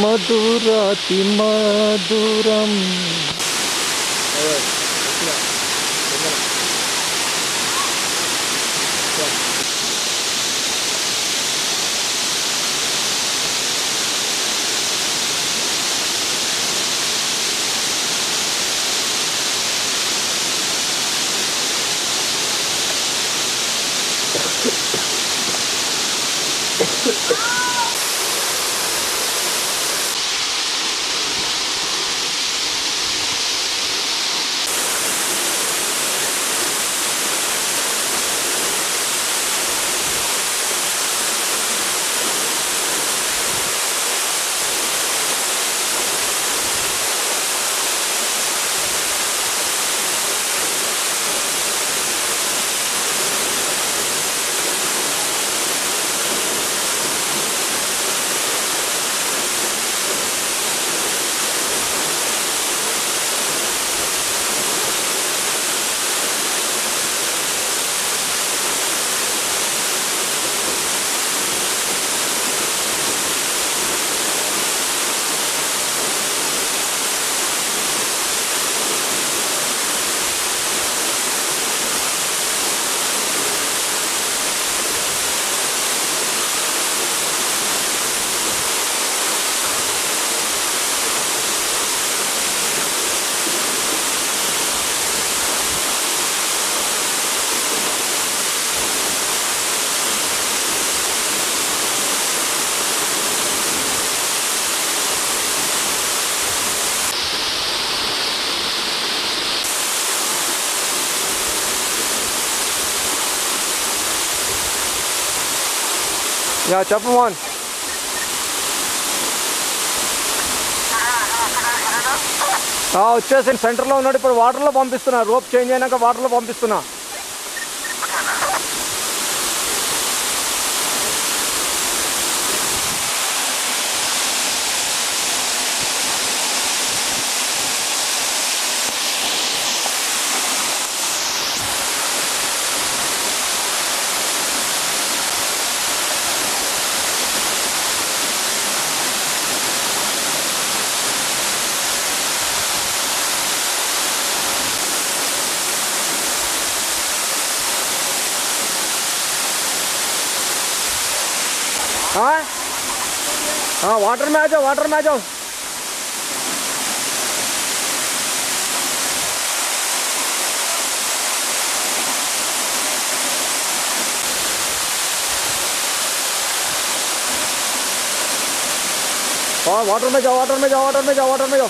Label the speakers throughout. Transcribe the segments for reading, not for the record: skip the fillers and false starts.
Speaker 1: మధురాతి మధురం. చెప్పమోహన్. వచ్చేసి సెంటర్లో ఉన్నాడు. ఇప్పుడు వాటర్లో పంపిస్తున్నా. రోప్ చేంజ్ అయినాక వాటర్లో పంపిస్తున్నా. हाँ वाटर में आ जाओ, वाटर में आ जाओ. हाँ वाटर में जाओ, वाटर में जाओ, वाटर में जाओ, वाटर में जाओ.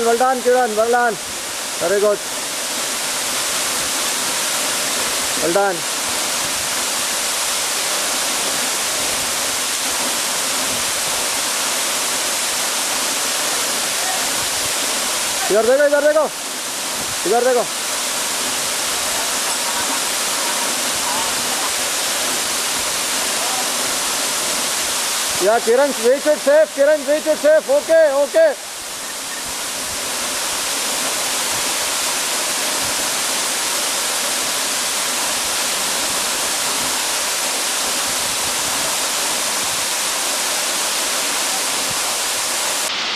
Speaker 1: Well done, Kiran, well done. Very good. Well done. इधर देखो, इधर देखो, इधर देखो. Yeah, Kiran, reach it safe. Kiran, reach it safe. Okay, okay.